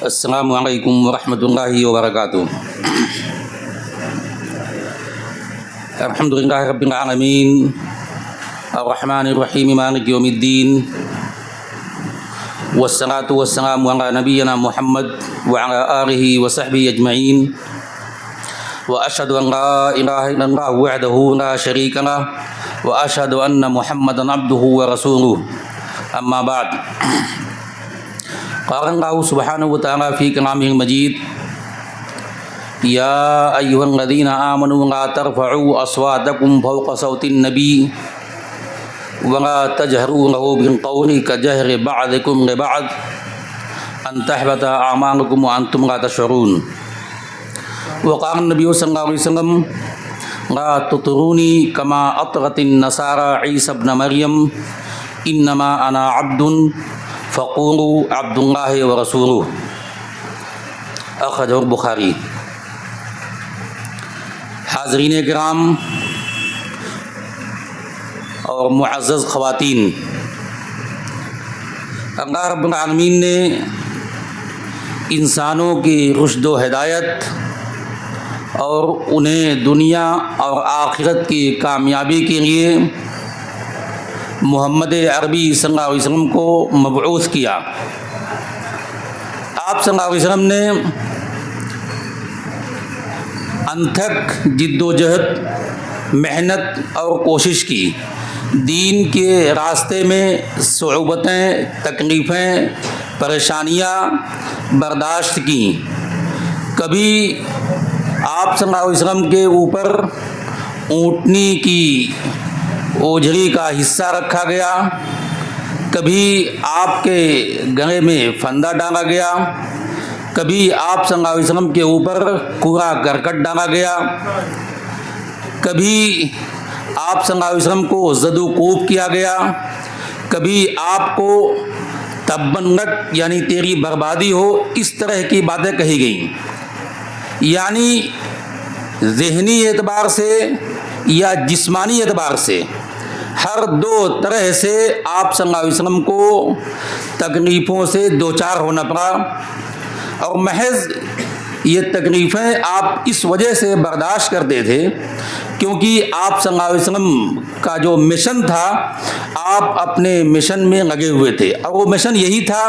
السلام علیکم ورحمۃ اللہ وبرکاتہ۔ الحمد للہ رب العالمین الرحمن الرحیم مالک یوم الدین والصلاة والسلام علی نبینا محمد وعلی آلہ وصحبہ اجمعین واشہد ان لا الہ الا اللہ وحدہ لا شریک لہ واشہد ان محمدا عبدہ ورسولہ اما بعد۔ قال اللہ سبحانہ وتعالی فی کلامہ المجید یا ایھا الذین آمنوا لا ترفعوا اصواتکم فوق صوت النبی ولا تجہروا لہ بالقول کجہر بعضکم لبعض ان تحبط اعمالکم وانتم لا تشعرون۔ وقال النبی صلی اللہ علیہ وسلم لا تطرونی کما اطرت النصارى عیسی ابن مریم انما انا عبد فقولوا عبد اللہ ورسولہ، اخرجہ البخاری۔ حاضرین کرام اور معزز خواتین، اللہ رب العالمین نے انسانوں کی رشد و ہدایت اور انہیں دنیا اور آخرت کی کامیابی کے لیے محمد عربی صلی اللہ علیہ وسلم کو مبعوث کیا۔ آپ صلی اللہ علیہ وسلم نے انتھک جد و جہد، محنت اور کوشش کی، دین کے راستے میں صعوبتیں، تکلیفیں، پریشانیاں برداشت کیں۔ کبھی آپ صلی اللہ علیہ وسلم کے اوپر اونٹنی کی اوجھری کا حصہ رکھا گیا، کبھی آپ کے گلے میں پھندا ڈالا گیا، کبھی آپ صلی اللہ علیہ وسلم کے اوپر کوڑا کرکٹ ڈالا گیا، کبھی آپ صلی اللہ علیہ وسلم کو زد و کوب کیا گیا، کبھی آپ کو تباً لٹ یعنی تیری بربادی ہو، اس طرح کی باتیں کہی گئیں۔ یعنی ذہنی اعتبار سے یا جسمانی اعتبار سے ہر دو طرح سے آپ صلی اللہ علیہ وسلم کو تکلیفوں سے دوچار ہونا پڑا، اور محض یہ تکلیفیں آپ اس وجہ سے برداشت کرتے تھے کیونکہ آپ صلی اللہ علیہ وسلم کا جو مشن تھا، آپ اپنے مشن میں لگے ہوئے تھے، اور وہ مشن یہی تھا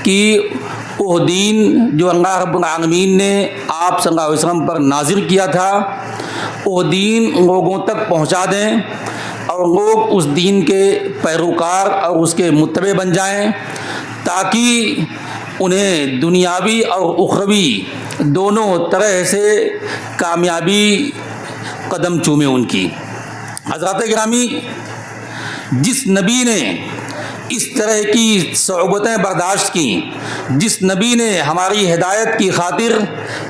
کہ وہ دین جو اللہ رب العالمین نے آپ صلی اللہ علیہ وسلم پر نازل کیا تھا، وہ دین لوگوں تک پہنچا دیں اور لوگ اس دین کے پیروکار اور اس کے متبع بن جائیں، تاکہ انہیں دنیاوی اور اخروی دونوں طرح سے کامیابی قدم چومے ان کی۔ حضرات گرامی، جس نبی نے اس طرح کی صعوبتیں برداشت کیں، جس نبی نے ہماری ہدایت کی خاطر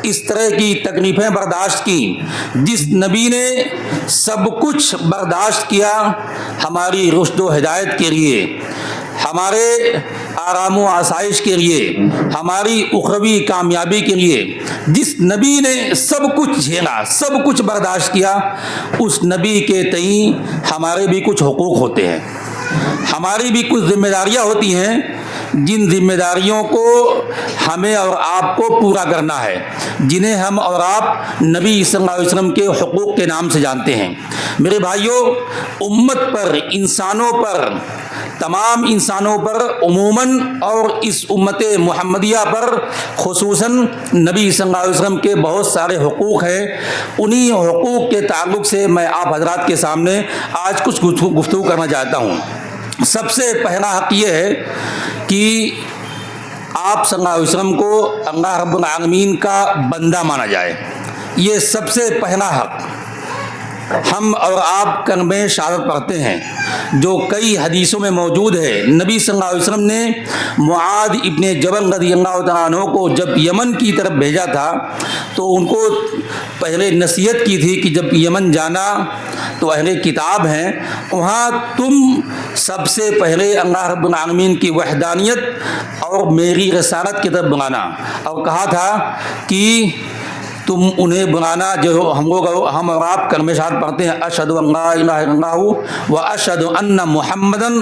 اس طرح کی تکلیفیں برداشت کیں، جس نبی نے سب کچھ برداشت کیا ہماری رشد و ہدایت کے لیے، ہمارے آرام و آسائش کے لیے، ہماری اخروی کامیابی کے لیے، جس نبی نے سب کچھ جھیلا، سب کچھ برداشت کیا، اس نبی کے تئیں ہمارے بھی کچھ حقوق ہوتے ہیں، ہماری بھی کچھ ذمہ داریاں ہوتی ہیں، جن ذمہ داریوں کو ہمیں اور آپ کو پورا کرنا ہے، جنہیں ہم اور آپ نبی صلی اللہ علیہ وسلم کے حقوق کے نام سے جانتے ہیں۔ میرے بھائیوں، امت پر، انسانوں پر، تمام انسانوں پر عموماً اور اس امت محمدیہ پر خصوصاً نبی صلی اللہ علیہ وسلم کے بہت سارے حقوق ہیں۔ انہی حقوق کے تعلق سے میں آپ حضرات کے سامنے آج کچھ گفتگو کرنا چاہتا ہوں۔ سب سے پہلا حق یہ ہے کہ آپ صلی اللہ علیہ وسلم کو اللہ رب العالمین کا بندہ مانا جائے، یہ سب سے پہلا حق۔ ہم اور آپ کلمہ شہادت پڑھتے ہیں جو کئی حدیثوں میں موجود ہے۔ نبی صلی اللہ علیہ وسلم نے معاذ ابن جبل رضی اللہ تعالیٰ عنہ کو جب یمن کی طرف بھیجا تھا تو ان کو پہلے نصیحت کی تھی کہ جب یمن جانا تو اہل کتاب ہیں، وہاں تم سب سے پہلے اللہ رب العالمین کی وحدانیت اور میری رسالت کی طرف بلانا، اور کہا تھا کہ تم انہیں بلانا جو ہم اور آپ کلمہ شہادت پڑھتے ہیں، اشہد ان لا الہ الا اللہ و اشہد ان محمدن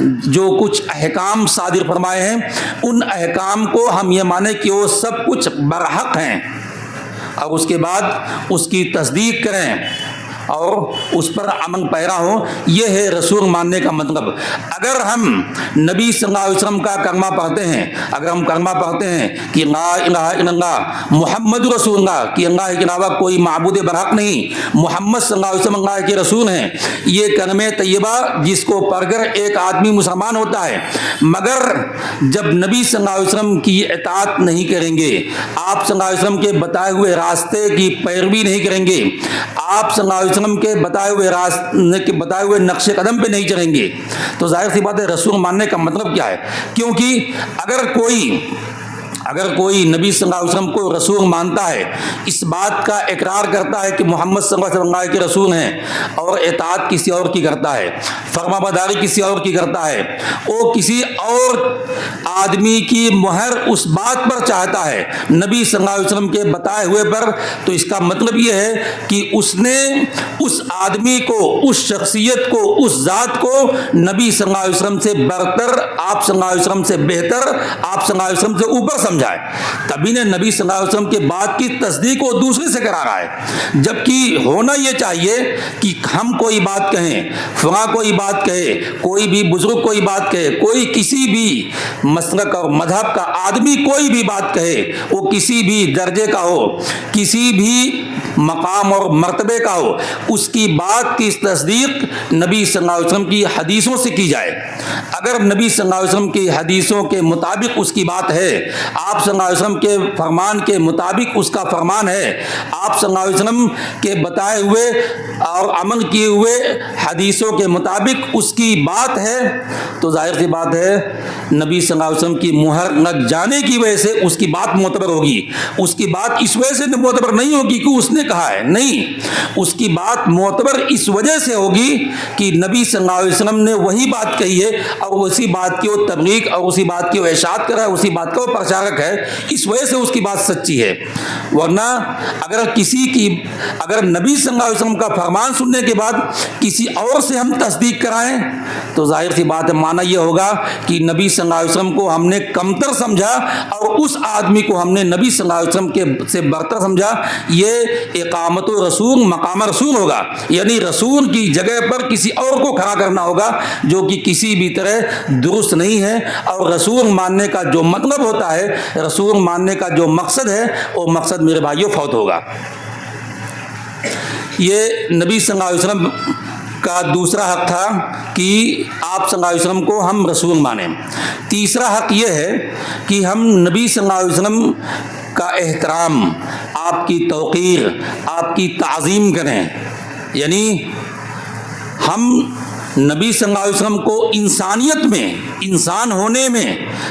جو کچھ احکام صادر فرمائے ہیں ان احکام کو ہم یہ مانیں کہ وہ سب کچھ برحق ہیں، اور اس کے بعد اس کی تصدیق کریں اور اس پر عمل پیرا ہوں. یہ ہے رسول ماننے کا مطلب. اگر ہم نبی صلی اللہ علیہ وسلم کا کلمہ پڑھتے ہیں، اگر ہم کلمہ پڑھتے ہیں کہ لا الہ الا اللہ محمد رسول اللہ، کہ اللہ کے علاوہ کوئی معبود برحق نہیں، محمد صلی اللہ علیہ وسلم اللہ کے رسول ہیں، یہ کلمہ طیبہ جس کو پڑھ کر ایک آدمی مسلمان ہوتا ہے، مگر جب نبی صلی اللہ علیہ وسلم کی اطاعت نہیں کریں گے، آپ صلی اللہ علیہ وسلم کے بتائے ہوئے راستے کی پیروی نہیں کریں گے، آپ صلی اللہ علیہ وسلم کے بتائے ہوئے نقش قدم پہ نہیں چلیں گے، تو ظاہر سی بات ہے رسول ماننے کا مطلب کیا ہے؟ کیونکہ اگر کوئی نبی صلی اللہ علیہ وسلم کو رسول مانتا ہے، اس بات کا اقرار کرتا ہے کہ محمد صلی اللہ علیہ وسلم اللہ کے رسول ہیں، اور اطاعت کسی اور کی کرتا ہے، فرما برداری کسی اور کی کرتا ہے، وہ کسی اور آدمی کی مہر اس بات پر چاہتا ہے نبی صلی اللہ علیہ وسلم کے بتائے ہوئے پر، تو اس کا مطلب یہ ہے کہ اس نے اس آدمی کو، اس شخصیت کو، اس ذات کو نبی صلی اللہ علیہ وسلم سے برتر، آپ صلی اللہ علیہ وسلم سے بہتر، آپ صلی اللہ علیہ وسلم سے اوپر سمجھا ہے. تبھی نے نبی صلی اللہ علیہ وسلم کے بات کی تصدیق وہ دوسرے سے کرا رہا ہے. جبکہ ہونا یہ چاہیے کہ ہم کوئی بات کہیں، فلاں کوئی بات کہے، کوئی بھی بزرگ کوئی بات کہے، کوئی کسی بھی مسلک اور مذہب کا آدمی کوئی بھی بات کہے، وہ کسی بھی درجے کا ہو، کسی بھی مقام اور مرتبے کا ہو، اس کی بات کی تصدیق نبی صلی اللہ علیہ وسلم کی حدیثوں سے کی جائے. اگر نبی صلی اللہ علیہ وسلم کی حدیثوں کے مطابق اس کی بات ہے، آپ صلی اللہ علیہ وسلم کے فرمان کے مطابق اس کا فرمان ہے، آپ صلی اللہ علیہ وسلم کے بتائے ہوئے اور عمل کیے ہوئے حدیثوں کے مطابق اس کی بات ہے، تو ظاہر سی بات ہے نبی صلی اللہ علیہ وسلم کی مہر لگ جانے کی وجہ سے اس کی بات معتبر ہوگی. اس کی بات اس وجہ سے معتبر نہیں ہوگی کہ اس نے کہا ہے، نہیں، اس کی بات معتبر اس وجہ سے ہوگی کہ نبی صلی اللہ علیہ وسلم نے وہی بات کہی ہے، اور اسی بات کی وہ تبلیغ اور اسی بات کی وہ ارشاد کرا ہے، اسی بات کا وہ پرچارک ہے، اس وجہ سے اس کی بات سچی ہے. ورنہ اگر نبی صلی اللہ علیہ وسلم کا فرمان سننے کے بعد کسی اور سے ہم تصدیق کرائیں، تو ظاہر سی بات ہے معنی یہ ہوگا کہ نبی صلی اللہ علیہ وسلم کو ہم نے کمتر سمجھا اور اس آدمی کو ہم نے نبی صلی اللہ علیہ وسلم سے برتر سمجھا. یہ اقامت رسول مقام رسول ہوگا، یعنی رسول کی جگہ پر کسی اور کو کھڑا کرنا ہوگا، جو کہ کسی بھی طرح درست نہیں ہے. اور رسول ماننے کا جو مطلب ہوتا ہے، رسول ماننے کا جو مقصد ہے، وہ مقصد میرے بھائیوں فوت ہوگا. یہ نبی صلی اللہ علیہ وسلم کا دوسرا حق تھا کہ آپ صلی اللہ علیہ وسلم کو ہم رسول مانیں. تیسرا حق یہ ہے کہ ہم نبی صلی اللہ علیہ وسلم کا احترام، آپ کی توقیر، آپ کی تعظیم کریں. یعنی ہم نبی صلی اللہ علیہ وسلم کو انسانیت میں، انسان ہونے میں،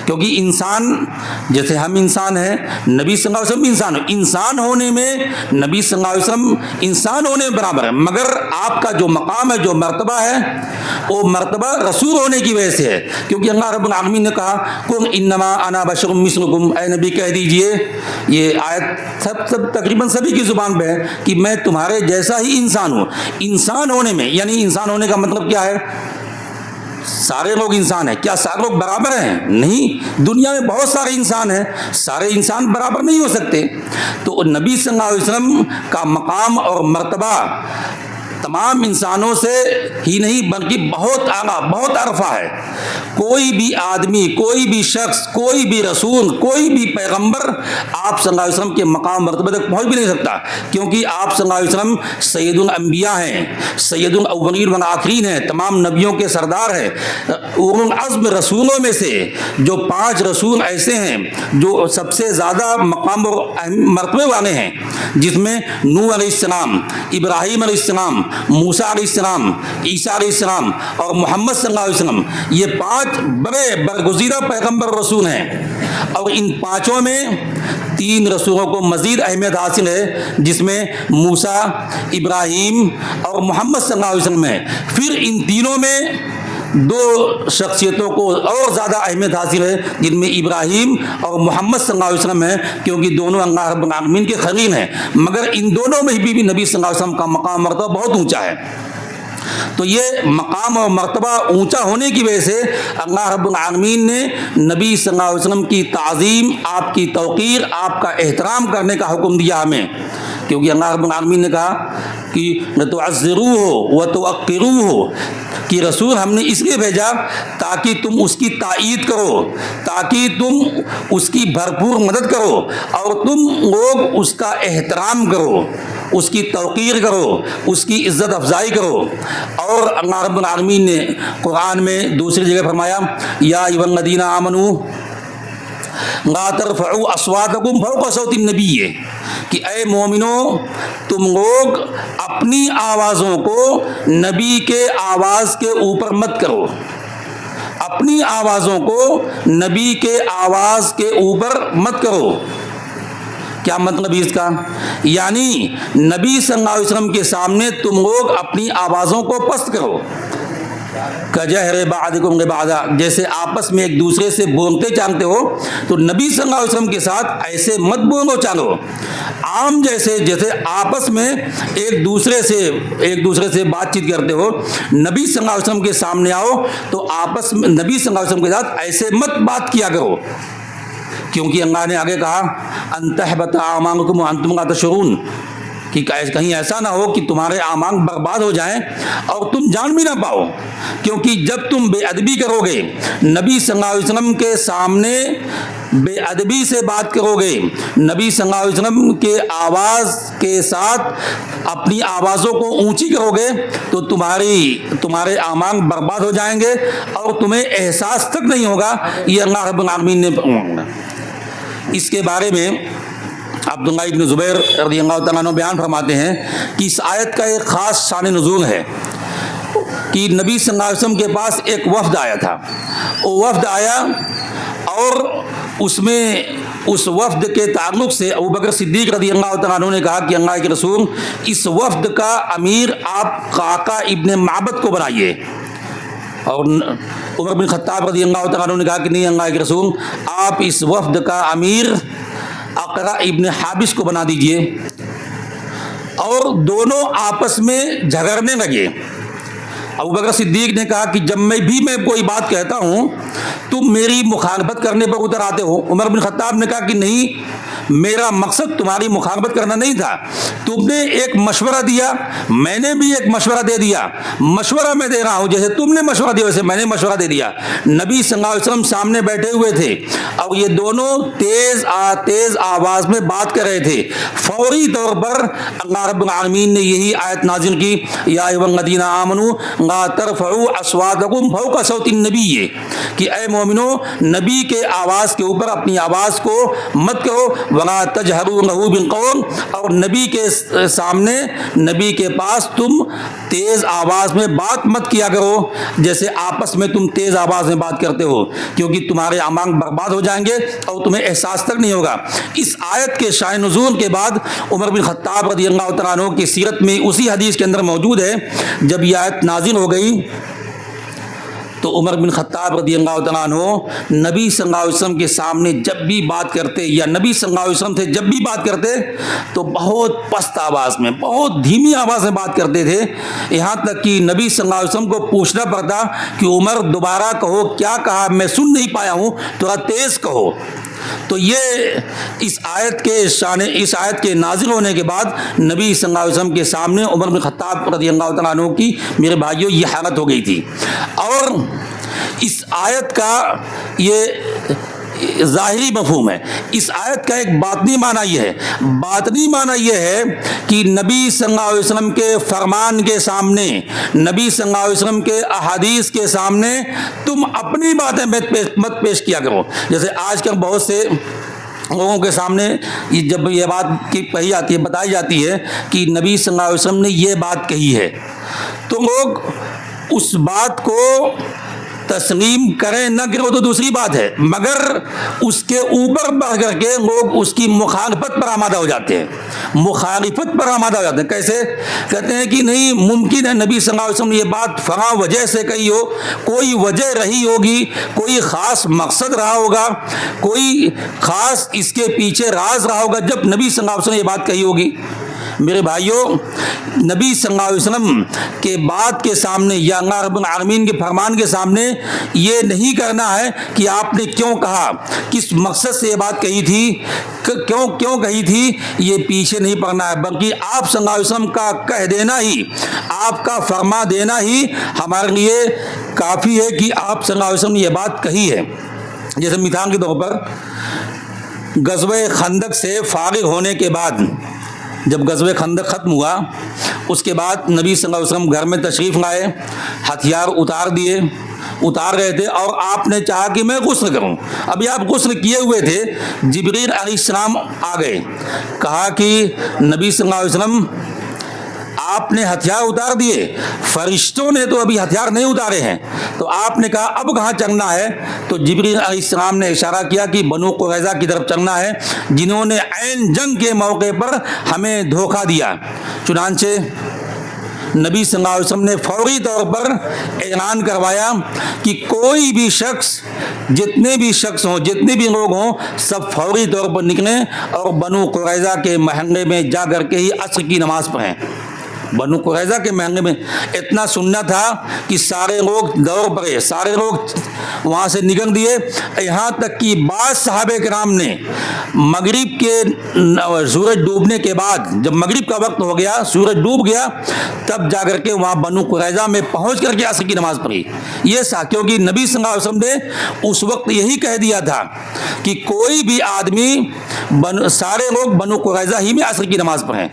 کیونکہ انسان جیسے ہم انسان ہیں، نبی صلی اللہ علیہ وسلم انسان ہونے میں نبی صلی اللہ علیہ وسلم انسان ہونے میں برابر ہے، مگر آپ کا جو مقام ہے، جو مرتبہ ہے، وہ مرتبہ رسول ہونے کی وجہ سے ہے. کیونکہ اللہ رب العالمین نے کہا قل انما انا بشر مثلکم، اے نبی کہہ دیجئے، یہ آیت سب تقریباً سبھی کی زبان پہ ہے کہ میں تمہارے جیسا ہی انسان ہوں. انسان ہونے میں، یعنی انسان ہونے کا مطلب کیا ہے؟ سارے لوگ انسان ہیں. کیا سارے لوگ برابر ہیں؟ نہیں، دنیا میں بہت سارے انسان ہیں، سارے انسان برابر نہیں ہو سکتے. تو نبی صلی اللہ علیہ وسلم کا مقام اور مرتبہ تمام انسانوں سے ہی نہیں بلکہ بہت اعلیٰ، بہت عرفہ ہے. کوئی بھی آدمی، کوئی بھی شخص، کوئی بھی رسول، کوئی بھی پیغمبر آپ صلی اللہ علیہ وسلم کے مقام مرتبہ تک پہنچ بھی نہیں سکتا، کیونکہ آپ صلی اللہ علیہ وسلم سید الانبیاء ہیں، سید الاولین والآخرین ہیں، تمام نبیوں کے سردار ہیں. اولو العزم رسولوں میں سے جو 5 رسول ایسے ہیں جو سب سے زیادہ مقام اور مرتبے والے ہیں، جس میں نوح علیہ السلام، ابراہیم علیہ السلام، موسیٰ علیہ السلام، عیسیٰ علیہ السلام اور محمد صلی اللہ علیہ وسلم، یہ 5 بڑے برگزیدہ پیغمبر رسول ہیں. اور ان 5 میں 3 رسولوں کو مزید اہمیت حاصل ہے، جس میں موسیٰ، ابراہیم اور محمد صلی اللہ علیہ وسلم ہے. پھر ان تینوں میں 2 شخصیتوں کو اور زیادہ اہمیت حاصل ہے، جن میں ابراہیم اور محمد صلی اللہ علیہ وسلم ہیں، کیونکہ دونوں اللہ رب العالمین کے خلیل ہیں. مگر ان دونوں میں بھی نبی صلی اللہ علیہ وسلم کا مقام مرتبہ بہت اونچا ہے. تو یہ مقام اور مرتبہ اونچا ہونے کی وجہ سے اللہ رب العالمین نے نبی صلی اللہ علیہ وسلم کی تعظیم، آپ کی توقیر، آپ کا احترام کرنے کا حکم دیا ہمیں، کیونکہ اللہ رب العالمین نے کہا کہ لتعزروہ وتوقروہ، کہ رسول ہم نے اس لیے بھیجا تاکہ تم اس کی تائید کرو، تاکہ تم اس کی بھرپور مدد کرو اور تم لوگ اس کا احترام کرو، اس کی توقیر کرو، اس کی عزت افزائی کرو۔ اور اللہ رب العالمین نے قرآن میں دوسری جگہ فرمایا یا ایھا الذین آمنوا لا ترفعوا اصواتکم فوق صوت النبی، کہ اے مومنو تم لوگ اپنی آوازوں کو نبی کے آواز کے اوپر مت کرو، اپنی آوازوں کو نبی کے آواز کے اوپر مت کرو۔ کیا مطلب اس کا؟ یعنی نبی صلی اللہ علیہ وسلم کے سامنے تم لوگ اپنی آوازوں کو پست کرو، کجہر بعضکم لبعض، جیسے آپس میں ایک دوسرے سے بولتے چانتے ہو تو نبی صلی اللہ علیہ وسلم کے ساتھ ایسے مت بولو چالو، عام جیسے آپس میں ایک دوسرے سے بات چیت کرتے ہو، نبی صلی اللہ علیہ وسلم کے سامنے آؤ تو آپس میں نبی صلی اللہ علیہ وسلم کے ساتھ ایسے مت بات کیا کرو، کیونکہ اللہ نے آگے کہا ان تحبط اعمالکم وانتم لا تشعرون، کہ کہیں ایسا نہ ہو کہ تمہارے اعمال برباد ہو جائیں اور تم جان بھی نہ پاؤ، کیونکہ جب تم بے ادبی کرو گے، نبی صلی اللہ علیہ وسلم کے سامنے بے ادبی سے بات کرو گے، نبی صلی اللہ علیہ وسلم کے آواز کے ساتھ اپنی آوازوں کو اونچی کرو گے تو تمہارے اعمال برباد ہو جائیں گے اور تمہیں احساس تک نہیں ہوگا۔ یہ اللہ رب العالمین نے اس کے بارے میں عبداللہ ابن زبیر رضی اللہ تعالیٰ عنہ بیان فرماتے ہیں کہ اس آیت کا ایک خاص شان نزول ہے کہ نبی صلی اللہ علیہ وسلم کے پاس ایک وفد آیا تھا، وہ وفد آیا اور اس وفد کے تعلق سے ابوبکر صدیق رضی اللہ تعالیٰ عنہ نے کہا کہ اللہ کے رسول اس وفد کا امیر آپ قعقاع ابن معبد کو بنائیے، اور عمر بن خطاب رضی اللہ تعالیٰ عنہ نے کہا کہ نہیں اللہ کے رسول آپ اس وفد کا امیر اقرع ابن حابس کو بنا دیجئے، اور دونوں آپس میں جھگڑنے لگے۔ ابوبکر صدیق نے کہا کہ جب میں کوئی بات کہتا ہوں تم میری مخالفت کرنے پر اتر آتے ہو۔ عمر بن خطاب نے کہا کہ نہیں، میرا مقصد تمہاری مخالفت کرنا نہیں تھا، تم نے ایک مشورہ دیا، میں نے بھی ایک مشورہ دے دیا، مشورہ میں دے رہا ہوں، جیسے تم نے مشورہ دیا ویسے میں نے مشورہ دے دیا۔ نبی صلی اللہ علیہ وسلم سامنے بیٹھے ہوئے تھے اور یہ دونوں تیز آواز میں بات کر رہے تھے، فوری طور پر اللہ رب العالمین نے یہی آیت نازل کی یا ایھا الذین آمنوا لا ترفعوا اصواتکم فوق صوت النبی، کہ اے مومنو نبی کے آواز کے اوپر اپنی آواز کو مت کرو، ولا تجہروا لہ بالقول، اور نبی کے سامنے نبی کے پاس تم تیز آواز میں بات مت کیا کرو جیسے آپس میں تم تیز آواز میں بات کرتے ہو، کیونکہ تمہارے اعمال برباد ہو جائیں گے اور تمہیں احساس تک نہیں ہوگا۔ اس آیت کے شان نزول کے بعد عمر بن خطاب رضی اللہ تعالیٰ عنہ کی سیرت میں اسی حدیث کے اندر موجود ہے، جب یہ آیت نازل ہو گئی تو عمر بن خطاب رضی اللہ تعالیٰ عنہ نبی صلی اللہ علیہ وسلم کے سامنے جب بھی بات کرتے یا نبی صلی اللہ علیہ وسلم سے جب بھی بات کرتے تو بہت پست آواز میں، بہت دھیمی آواز میں بات کرتے تھے، یہاں تک کہ نبی صلی اللہ علیہ وسلم کو پوچھنا پڑتا کہ عمر دوبارہ کہو، کیا کہا میں سن نہیں پایا ہوں، تھوڑا تیز کہو۔ تو یہ اس آیت کے نازل ہونے کے بعد نبی صلی اللہ علیہ وسلم کے سامنے عمر بن خطاب رضی اللہ تعالیٰ عنہ کی میرے بھائیوں یہ حالت ہو گئی تھی۔ اور اس آیت کا یہ ظاہری مفہوم ہے، اس آیت کا ایک باطنی معنی یہ ہے، باطنی معنی یہ ہے کہ نبی صلی اللہ علیہ وسلم کے فرمان کے سامنے، نبی صلی اللہ علیہ وسلم کے احادیث کے سامنے تم اپنی باتیں مت پیش کیا کرو۔ جیسے آج کل بہت سے لوگوں کے سامنے جب یہ بات کہی جاتی ہے، بتائی جاتی ہے کہ نبی صلی اللہ علیہ وسلم نے یہ بات کہی ہے، تو لوگ اس بات کو تسلیم کریں نہ کریں تو دوسری بات ہے، مگر اس کے اوپر بڑھ کر کے لوگ اس کی مخالفت پر آمادہ ہو جاتے ہیں، مخالفت پر آمادہ ہو جاتے ہیں۔ کیسے؟ کہتے ہیں کہ نہیں ممکن ہے نبی صلی اللہ علیہ وسلم نے یہ بات فلاں وجہ سے کہی ہو، کوئی وجہ رہی ہوگی، کوئی خاص مقصد رہا ہوگا، کوئی خاص اس کے پیچھے راز رہا ہوگا جب نبی صلی اللہ علیہ وسلم نے یہ بات کہی ہوگی۔ میرے بھائیوں، نبی صلی اللہ علیہ وسلم کے بات کے سامنے یا اللہ رب العالمین کے فرمان کے سامنے یہ نہیں کرنا ہے کہ آپ نے کیوں کہا، کس مقصد سے یہ بات کہی تھی، کیوں کہی تھی، یہ پیچھے نہیں پڑنا ہے، بلکہ آپ صلی اللہ علیہ وسلم کا کہہ دینا ہی، آپ کا فرما دینا ہی ہمارے لیے کافی ہے کہ آپ صلی اللہ علیہ وسلم نے یہ بات کہی ہے۔ جیسے مثال کے طور پر غزوہ خندق سے فارغ ہونے کے بعد، جب غزوہ خندق ختم ہوا، اس کے بعد نبی صلی اللہ علیہ وسلم گھر میں تشریف لائے، ہتھیار اتار رہے تھے، اور آپ نے چاہا کہ میں غسل کروں۔ ابھی آپ غسل کیے ہوئے تھے، جبریل علیہ السلام آ گئے، کہا کہ نبی صلی اللہ علیہ وسلم آپ نے ہتھیار اتار دیے، فرشتوں نے تو ابھی ہتھیار نہیں اتارے ہیں، تو آپ نے کہا اب کہاں چلنا ہے؟ تو جبریل علیہ السلام نے اشارہ کیا کہ بنو قریظہ کی طرف چلنا ہے، جنہوں نے عین جنگ کے موقع پر ہمیں دھوکہ دیا۔ چنانچہ نبی صلی اللہ علیہ وسلم نے فوری طور پر اعلان کروایا کہ کوئی بھی شخص، جتنے بھی شخص ہوں، جتنے بھی لوگ ہوں، سب فوری طور پر نکلیں اور بنو قریظہ کے محلے میں جا کر کے ہی عصر کی نماز پڑھیں۔ بنو قریظہ کے محلے میں اتنا سننا تھا کہ سارے لوگ دوڑ پڑے، سارے لوگ وہاں سے نکل دیے، یہاں تک کہ بعض صحابہ کرام نے مغرب کے سورج ڈوبنے کے بعد، جب مغرب کا وقت ہو گیا، سورج ڈوب گیا، تب جا کر کے وہاں بنو قریظہ میں پہنچ کر کے عصر کی نماز پڑھی۔ یہ کیونکہ نبی صلی اللہ علیہ وسلم نے اس وقت یہی کہہ دیا تھا کہ کوئی بھی آدمی، سارے لوگ بنو قریظہ ہی میں عصر کی نماز پڑھیں۔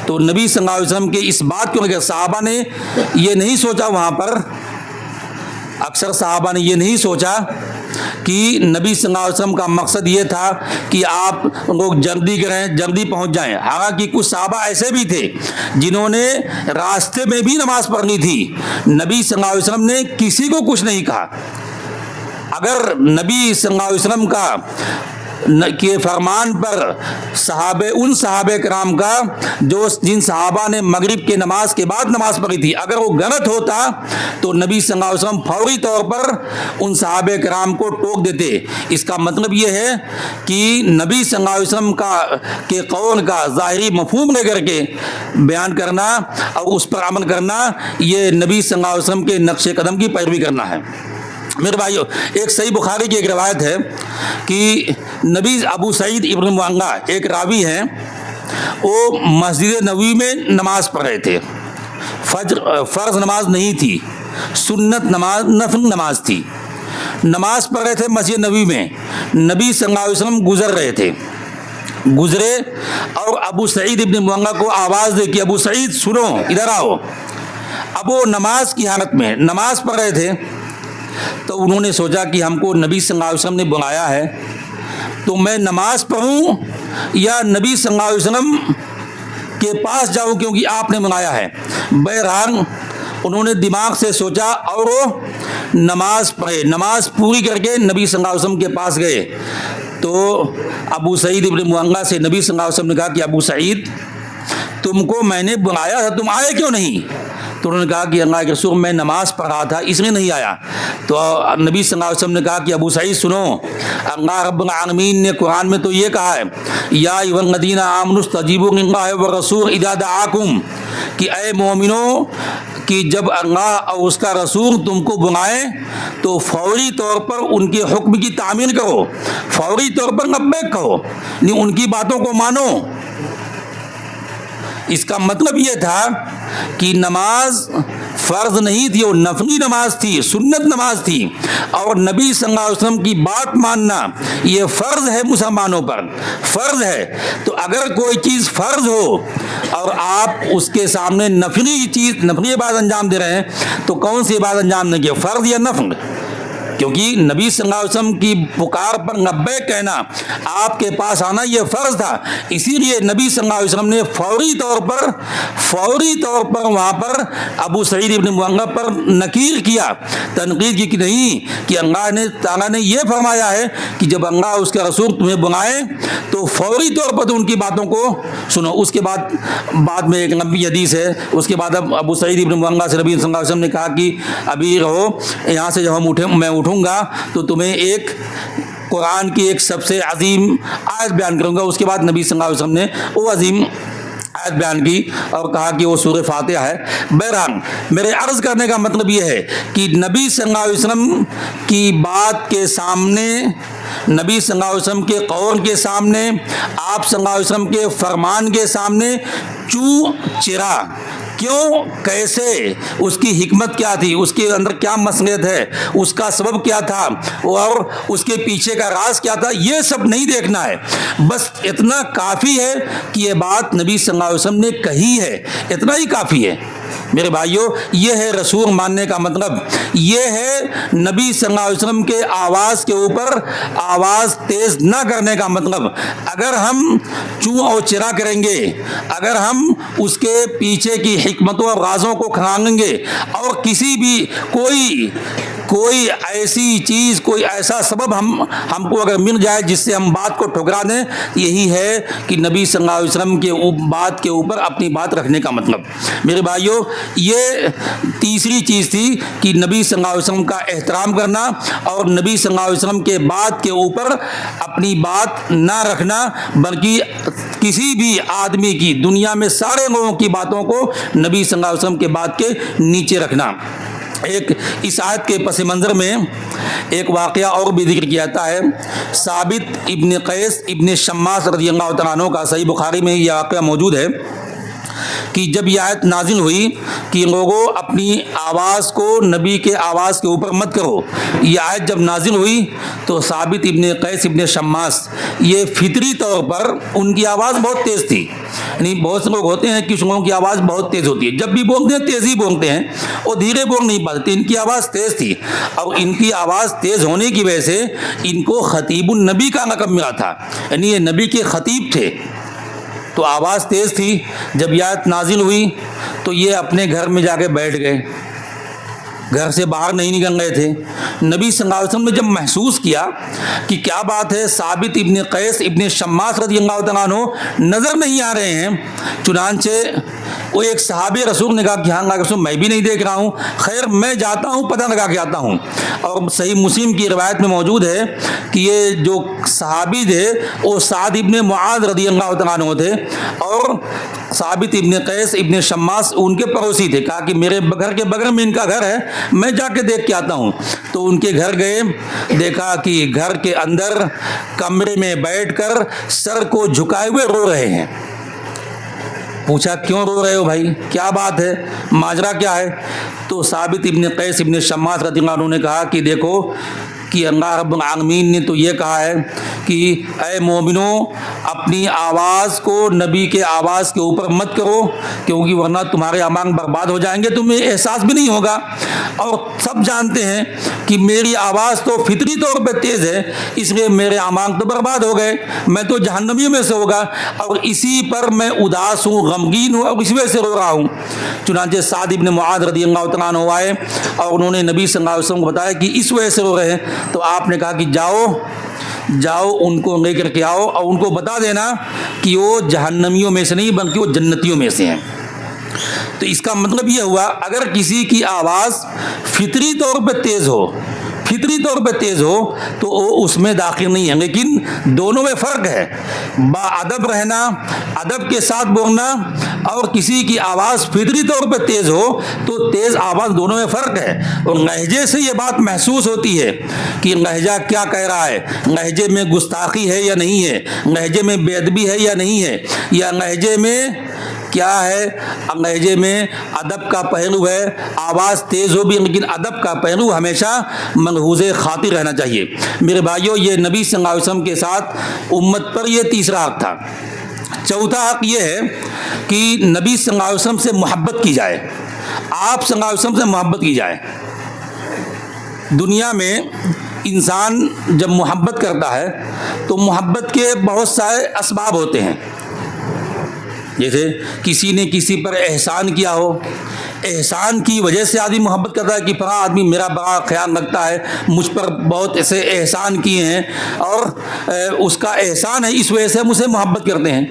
تو نبی صلی اللہ علیہ وسلم کے اس بات کو لے صحابہ نے یہ نہیں سوچا، وہاں پر اکثر صحابہ نے یہ نہیں سوچا کہ نبی صلی اللہ علیہ وسلم کا مقصد یہ تھا کہ آپ لوگ جلدی کریں، جلدی پہنچ جائیں۔ حالانکہ کچھ صحابہ ایسے بھی تھے جنہوں نے راستے میں بھی نماز پڑھنی تھی، نبی صلی اللہ علیہ وسلم نے کسی کو کچھ نہیں کہا۔ اگر نبی صلی اللہ علیہ وسلم کے فرمان پر ان صحابہ کرام کا جن صحابہ نے مغرب کے نماز کے بعد نماز پڑھی تھی، اگر وہ غلط ہوتا تو نبی صلی اللہ علیہ وسلم فوری طور پر ان صحابہ کرام کو ٹوک دیتے۔ اس کا مطلب یہ ہے کہ نبی صلی اللہ علیہ وسلم کے قول کا ظاہری مفہوم لے کر کے بیان کرنا اور اس پر عمل کرنا، یہ نبی صلی اللہ علیہ وسلم کے نقش قدم کی پیروی کرنا ہے۔ میرے بھائیو، ایک صحیح بخاری کی ایک روایت ہے کہ نبی ابو سعید ابن معلہ ایک راوی ہیں، وہ مسجد نبوی میں نماز پڑھ رہے تھے۔ فرض نماز نہیں تھی، سنت نماز، نفل نماز تھی۔ نماز پڑھ رہے تھے مسجد نبوی میں، نبی صلی اللہ علیہ وسلم گزرے اور ابو سعید ابن معلہ کو آواز دے کہ ابو سعید سنو، ادھر آؤ۔ اب وہ نماز کی حالت میں نماز پڑھ رہے تھے، تو انہوں نے سوچا کہ ہم کو نبی صلی اللہ علیہ وسلم نے بلایا ہے، تو میں نماز پڑھوں یا نبی صلی اللہ علیہ وسلم کے پاس جاؤں کیونکہ آپ نے بلایا ہے۔ بہرحال انہوں نے دماغ سے سوچا اور وہ نماز پڑھے، نماز پوری کر کے نبی صلی اللہ علیہ وسلم کے پاس گئے۔ تو ابو سعید ابن معلہ سے نبی صلی اللہ علیہ وسلم نے کہا کہ ابو سعید، تم کو میں نے بلایا تھا، تم آئے کیوں نہیں؟ تو انہوں نے کہا کہ اللہ کے رسول، میں نماز پڑھ رہا تھا اس لیے نہیں آیا۔ تو نبی صلی اللہ علیہ وسلم نے کہا کہ ابو سعید سنو، اللہ رب العالمین نے قرآن میں تو یہ کہا ہے، یا ایھا الذین آمنوا استجیبوا للہ والرسول اذا دعاکم، کہ اے مومنو، کہ جب اللہ اور اس کا رسول تم کو بلائیں تو فوری طور پر ان کے حکم کی تعمیل کرو، فوری طور پر لبیک کہو، نہیں ان کی باتوں کو مانو۔ اس کا مطلب یہ تھا کہ نماز فرض نہیں تھی، وہ نفلی نماز تھی، سنت نماز تھی، اور نبی صلی اللہ علیہ وسلم کی بات ماننا یہ فرض ہے، مسلمانوں پر فرض ہے۔ تو اگر کوئی چیز فرض ہو اور آپ اس کے سامنے نفلی عبادت انجام دے رہے ہیں، تو کون سی عبادت انجام دیں گے، فرض یا نفل؟ کیونکہ نبی صلی اللہ علیہ وسلم کی پکار پر لبیک کہنا، آپ کے پاس آنا، یہ فرض تھا۔ اسی لیے نبی صلی اللہ علیہ وسلم نے فوری طور پر وہاں پر ابو سعید ابن معلہ پر نکیر کیا، تنقید کی کہ نہیں، کہ اللہ تعالیٰ نے یہ فرمایا ہے کہ جب اللہ اس کے رسول تمہیں بلائیں تو فوری طور پر ان کی باتوں کو سنو۔ اس کے بعد میں ایک لمبی حدیث ہے، اس کے بعد ابو سعید ابن معلہ سے نبی صلی اللہ علیہ وسلم نے کہا کہ ابھی رہو، یہاں سے جب میں اٹھوں گا تو تمہیں ایک قرآن کی ایک سب سے عظیم آیت بیان کروں گا۔ اس کے بعد نبی صلی اللہ علیہ وسلم نے وہ عظیم آیت بیان کی اور کہا کہ وہ سورہ فاتحہ ہے. بہرحال میرے عرض کرنے کا مطلب یہ ہے کہ نبی صلی اللہ علیہ وسلم کی بات کے سامنے، نبی صلی اللہ علیہ وسلم کے قول کے سامنے، آپ صلی اللہ علیہ وسلم کے فرمان کے سامنے چوں چرا، کیوں، کیسے، اس کی حکمت کیا تھی، اس کے اندر کیا مصلحت ہے، اس کا سبب کیا تھا اور اس کے پیچھے کا راز کیا تھا، یہ سب نہیں دیکھنا ہے. بس اتنا کافی ہے کہ یہ بات نبی صلی اللہ علیہ وسلم نے کہی ہے، اتنا ہی کافی ہے. میرے بھائیوں، یہ ہے رسول ماننے کا مطلب، یہ ہے نبی صلی اللہ علیہ وسلم کے آواز کے اوپر آواز تیز نہ کرنے کا مطلب. اگر ہم چوں اور چرا کریں گے، اگر ہم اس کے پیچھے کی حکمتوں اور رازوں کو کھنگیں گے اور کسی بھی کوئی ایسی چیز، کوئی ایسا سبب ہم کو اگر مل جائے جس سے ہم بات کو ٹھکرا دیں، یہی ہے کہ نبی صلی اللہ علیہ وسلم کے بات کے اوپر اپنی بات رکھنے کا مطلب. میرے بھائیوں، یہ تیسری چیز تھی کہ نبی صلی اللہ علیہ وسلم کا احترام کرنا اور نبی صلی اللہ علیہ وسلم کے بات کے اوپر اپنی بات نہ رکھنا، بلکہ کسی بھی آدمی کی، دنیا میں سارے لوگوں کی باتوں کو نبی صلی اللہ علیہ وسلم کے بات کے نیچے رکھنا. ایک اس آیت کے پس منظر میں ایک واقعہ اور بھی ذکر کیا جاتا ہے. ثابت ابن قیس ابن شماس رضی اللہ تعالیٰ عنہ کا صحیح بخاری میں یہ واقعہ موجود ہے کہ جب یہ آیت نازل ہوئی کہ لوگوں اپنی آواز کو نبی کے آواز کے اوپر مت کرو، یہ آیت جب نازل ہوئی تو ثابت ابن قیس ابن شماس، یہ فطری طور پر ان کی آواز بہت تیز تھی. یعنی بہت سے لوگ ہوتے ہیں کہ کچھ لوگوں کی آواز بہت تیز ہوتی ہے، جب بھی بولتے ہیں تیز ہی بولتے ہیں اور دھیرے بول نہیں پاتے. ان کی آواز تیز تھی اور ان کی آواز تیز ہونے کی وجہ سے ان کو خطیب النبی کا لقب ملا تھا، یعنی یہ نبی کے خطیب تھے. تو آواز تیز تھی. جب یہ آیت نازل ہوئی تو یہ اپنے گھر میں جا کے بیٹھ گئے، گھر سے باہر نہیں نکل رہے تھے. نبی صلی اللہ علیہ وسلم نے جب محسوس کیا کہ کیا بات ہے، ثابت ابن قیس ابن شماس رضی اللہ تعالیٰ عنہ نظر نہیں آ رہے ہیں، چنانچہ وہ ایک صحابی رسول نے کہا کہ ہاں اللہ کے رسول میں بھی نہیں دیکھ رہا ہوں، خیر میں جاتا ہوں، پتہ لگا کے آتا ہوں. اور صحیح مسلم کی روایت میں موجود ہے کہ یہ جو صحابی تھے وہ سعد ابن معاذ رضی اللہ تعالیٰ عنہ تھے اور ثابت ابن قیس ابن شماس ان کے پڑوسی تھے. کہا کہ میرے گھر کے بغل میں ان کا گھر ہے، میں جا کے دیکھ کے آتا ہوں. تو ان کے گھر گئے، دیکھا کہ گھر کے اندر کمرے میں بیٹھ کر سر کو جھکائے ہوئے رو رہے ہیں. پوچھا کیوں رو رہے ہو بھائی، کیا بات ہے، ماجرا کیا ہے؟ تو ثابت ابن قیس ابن شماس رضی اللہ عنہ نے کہا کہ دیکھو کہ اللہ رب العالمین نے تو یہ کہا ہے کہ اے مومنوں اپنی آواز کو نبی کے آواز کے اوپر مت کرو کیونکہ ورنہ تمہارے اعمال برباد ہو جائیں گے، تمہیں احساس بھی نہیں ہوگا. اور سب جانتے ہیں کہ میری آواز تو فطری طور پہ تیز ہے، اس لیے میرے اعمال تو برباد ہو گئے، میں تو جہنمیوں میں سے ہوگا اور اسی پر میں اداس ہوں، غمگین ہوں اور اسی وجہ سے رو رہا ہوں. چنانچہ سعد ابن معاذ رضی اللہ تعالیٰ عنہ آئے اور انہوں نے نبی صلی اللہ علیہ وسلم کو بتایا کہ اس وجہ سے رو رہے ہیں. تو آپ نے کہا کہ جاؤ ان کو لے کر کے آؤ اور ان کو بتا دینا کہ وہ جہنمیوں میں سے نہیں بلکہ وہ جنتیوں میں سے ہیں. تو اس کا مطلب یہ ہوا اگر کسی کی آواز فطری طور پہ تیز ہو تو وہ اس میں داخل نہیں ہے، لیکن دونوں میں فرق ہے. با ادب رہنا، ادب کے ساتھ بولنا اور کسی کی آواز فطری طور پہ تیز ہو تو تیز آواز، دونوں میں فرق ہے. اور لہجے سے یہ بات محسوس ہوتی ہے کہ لہجہ کیا کہہ رہا ہے، لہجے میں گستاخی ہے یا نہیں ہے، لہجے میں بے ادبی ہے یا نہیں ہے، یا لہجے میں کیا ہے، لہجے میں ادب کا پہلو ہے. آواز تیز ہو بھی لیکن ادب کا پہلو ہمیشہ ملحوظ خاطر رہنا چاہیے. میرے بھائیوں، یہ نبی صلی اللہ علیہ وسلم کے ساتھ امت پر یہ تیسرا حق تھا. چوتھا حق یہ ہے کہ نبی صلی اللہ علیہ وسلم سے محبت کی جائے، آپ صلی اللہ علیہ وسلم سے محبت کی جائے. دنیا میں انسان جب محبت کرتا ہے تو محبت کے بہت سارے اسباب ہوتے ہیں. جیسے کسی نے کسی پر احسان کیا ہو، احسان کی وجہ سے آدمی محبت کرتا ہے کہ فلاں آدمی میرا بڑا خیال رکھتا ہے، مجھ پر بہت ایسے احسان کیے ہیں اور اس کا احسان ہے، اس وجہ سے ہم اسے محبت کرتے ہیں.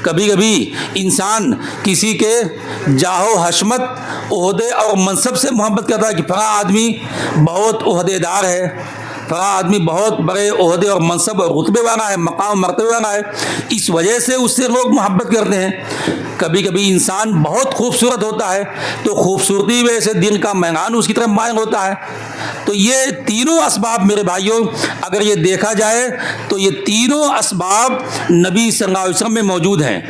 کبھی کبھی انسان کسی کے جاہ و حشمت، عہدے اور منصب سے محبت کرتا ہے کہ فلاں آدمی بہت عہدے دار ہے، فلاں آدمی بہت بڑے عہدے اور منصب اور رتبے والا ہے، مقام مرتبے والا ہے، اس وجہ سے اس سے لوگ محبت کرتے ہیں۔ کبھی کبھی انسان بہت خوبصورت ہوتا ہے تو خوبصورتی کی وجہ سے دل کا میدان اس کی طرف مائل ہوتا ہے۔ تو یہ تینوں اسباب میرے بھائیوں اگر یہ دیکھا جائے تو یہ تینوں اسباب نبی صلی اللہ علیہ وسلم میں موجود ہیں۔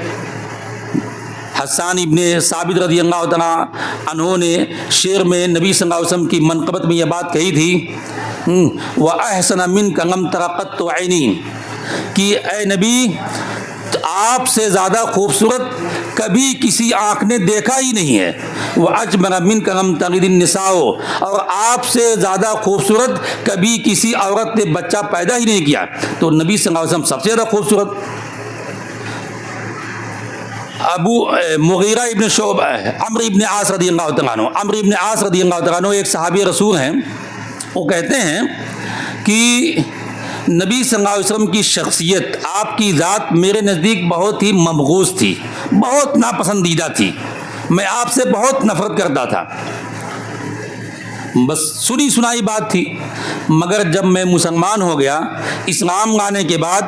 حسان ابن ثابت رضی اللہ تعالیٰ عنہ نے شعر میں نبی صلی اللہ علیہ وسلم کی منقبت میں یہ بات کہی تھی، وَأَحْسَنَ مِنْكَ لَمْ تَرَ قَطُّ عَيْنِي، کہ اے نبی آپ سے زیادہ خوبصورت کبھی کسی آنکھ نے دیکھا ہی نہیں ہے، وَأَجْمَلَ مِنْكَ لَمْ تَلِدِ النِّسَاءُ، اور آپ سے زیادہ خوبصورت کبھی کسی عورت نے بچہ پیدا ہی نہیں کیا۔ تو نبی صلی اللہ علیہ وسلم سب سے زیادہ خوبصورت۔ ابو مغیرہ ابن شعبہ عمرو ابن عاص رضی اللہ تعالیٰ عنہ، عمرو ابن عاص رضی اللہ تعالیٰ عنہ ایک صحابی رسول ہیں، وہ کہتے ہیں کہ نبی صلی اللہ علیہ وسلم کی شخصیت، آپ کی ذات میرے نزدیک بہت ہی مبغوض تھی، بہت ناپسندیدہ تھی، میں آپ سے بہت نفرت کرتا تھا۔ بس سنی سنائی بات تھی، مگر جب میں مسلمان ہو گیا، اسلام لانے کے بعد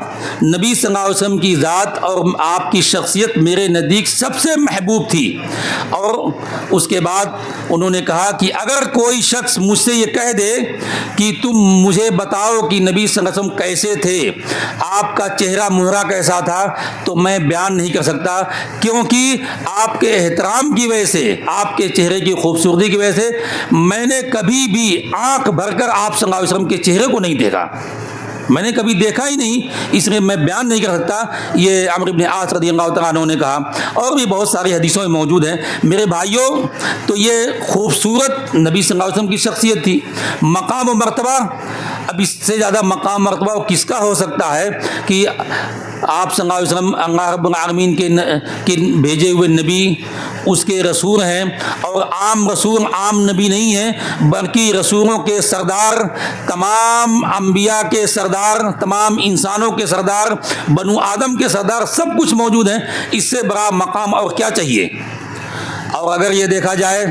نبی صلی اللہ علیہ وسلم کی ذات اور آپ کی شخصیت میرے نزدیک سب سے محبوب تھی۔ اور اس کے بعد انہوں نے کہا کہ اگر کوئی شخص مجھ سے یہ کہہ دے کہ تم مجھے بتاؤ کہ نبی صلی اللہ علیہ وسلم کیسے تھے، آپ کا چہرہ مہرہ کیسا تھا، تو میں بیان نہیں کر سکتا، کیونکہ آپ کے احترام کی وجہ سے، آپ کے چہرے کی خوبصورتی کی وجہ سے میں نے کبھی بھی آنکھ بھر کر آپ صلی اللہ علیہ وسلم کے چہرے کو نہیں دیکھا، میں نے کبھی دیکھا ہی نہیں، اس لیے میں بیان نہیں کر سکتا۔ یہ عمرو بن عاص رضی اللہ تعالیٰ عنہ نے کہا، اور بھی بہت ساری حدیثوں میں موجود ہیں۔ میرے بھائیوں، تو یہ خوبصورت نبی صلی اللہ علیہ وسلم کی شخصیت تھی۔ مقام و مرتبہ، اب اس سے زیادہ مقام مرتبہ کس کا ہو سکتا ہے کہ آپ صلی اللہ علیہ وسلم اللہ رب العالمین کے بھیجے ہوئے نبی، اس کے رسول ہیں، اور عام رسول عام نبی نہیں ہیں، بلکہ رسولوں کے سردار، تمام انبیاء کے سردار، تمام انسانوں کے سردار، بنو آدم کے سردار، سب کچھ موجود ہیں۔ اس سے بڑا مقام اور کیا چاہیے؟ اور اگر یہ دیکھا جائے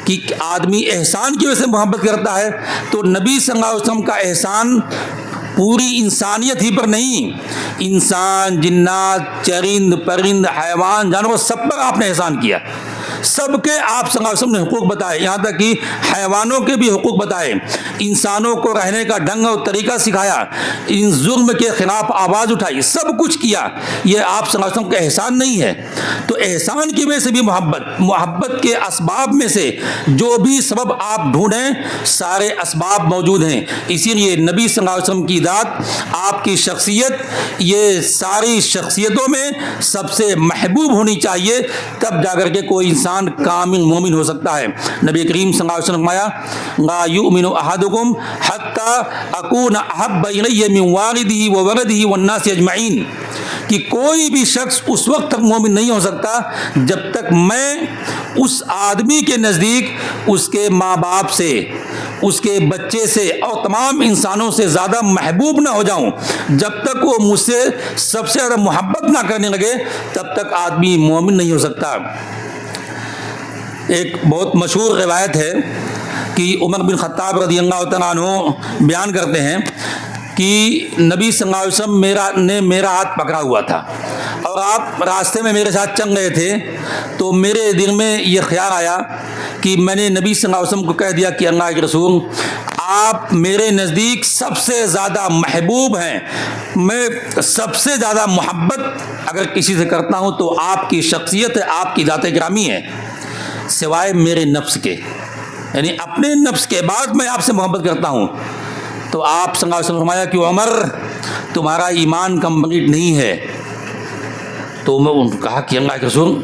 کہ آدمی احسان کی وجہ سے محبت کرتا ہے تو نبی صلی اللہ علیہ وسلم کا احسان پوری انسانیت ہی پر نہیں، انسان، جنات، چرند، پرند، حیوان، جانور، سب پر آپ نے احسان کیا، سب کے آپ صلی اللہ علیہ وسلم نے حقوق بتائے، یہاں تک کہ حیوانوں کے بھی حقوق بتائے، انسانوں کو رہنے کا ڈھنگ اور طریقہ سکھایا، ان ظلم کے خلاف آواز اٹھائی، سب کچھ کیا۔ یہ آپ صلی اللہ علیہ وسلم کا احسان نہیں ہے؟ تو احسان کی وجہ سے بھی محبت کے اسباب میں سے جو بھی سبب آپ ڈھونڈیں، سارے اسباب موجود ہیں۔ اسی لیے نبی صلی اللہ علیہ وسلم کی ذات، آپ کی شخصیت، یہ ساری شخصیتوں میں سب سے محبوب ہونی چاہیے، تب جا کر کے کوئی انسان کامل مومن ہو سکتا ہے۔ نبی کریم صلی اللہ علیہ وسلم فرمایا، لا یؤمن احدکم حتی اکون احب الی من والدہ وولدہ والناس اجمعین، کہ کوئی بھی شخص اس وقت تک مومن نہیں ہو سکتا جب تک میں اس آدمی کے نزدیک اس کے ماں باپ سے، اس کے بچے سے اور تمام انسانوں سے زیادہ محبوب نہ ہو جاؤں۔ جب تک وہ مجھ سے سب سے زیادہ محبت نہ کرنے لگے تب تک آدمی مومن نہیں ہو سکتا۔ ایک بہت مشہور روایت ہے کہ عمر بن خطاب رضی اللہ تعالیٰ عنہ بیان کرتے ہیں کہ نبی صلی اللہ علیہ وسلم نے میرا ہاتھ پکڑا ہوا تھا، اور آپ راستے میں میرے ساتھ چل رہے تھے، تو میرے دل میں یہ خیال آیا کہ میں نے نبی صلی اللہ علیہ وسلم کو کہہ دیا کہ اللہ کے رسول، آپ میرے نزدیک سب سے زیادہ محبوب ہیں، میں سب سے زیادہ محبت اگر کسی سے کرتا ہوں تو آپ کی شخصیت ہے، آپ کی ذات گرامی ہے، سوائے میرے نفس کے، یعنی اپنے نفس کے بعد میں آپ سے محبت کرتا ہوں۔ تو آپ صلی اللہ علیہ وسلم نے فرمایا کہ عمر، تمہارا ایمان کمپلیٹ نہیں ہے۔ تو میں کہا کہ اللہ کے رسول،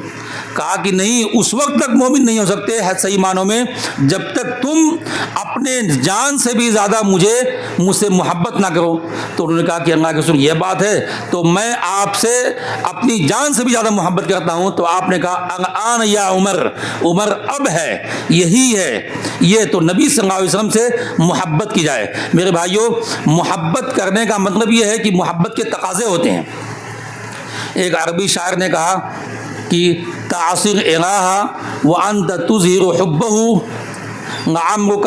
کہا کہ نہیں، اس وقت تک مومن نہیں ہو سکتے صحیح معنوں میں جب تک تم اپنے جان سے بھی زیادہ مجھ سے محبت نہ کرو۔ تو انہوں نے کہا کہ اللہ کے رسول یہ بات ہے، تو میں آپ سے اپنی جان سے بھی زیادہ محبت کرتا ہوں۔ تو آپ نے کہا الآن یا عمر، عمر اب ہے، یہی ہے، یہ تو نبی صلی اللہ علیہ وسلم سے محبت کی جائے۔ میرے بھائیوں، محبت کرنے کا مطلب یہ ہے کہ محبت کے تقاضے ہوتے ہیں۔ ایک عربی شاعر نے کہا کہ تعصر الہ وانت تظہر حبہ لعمرک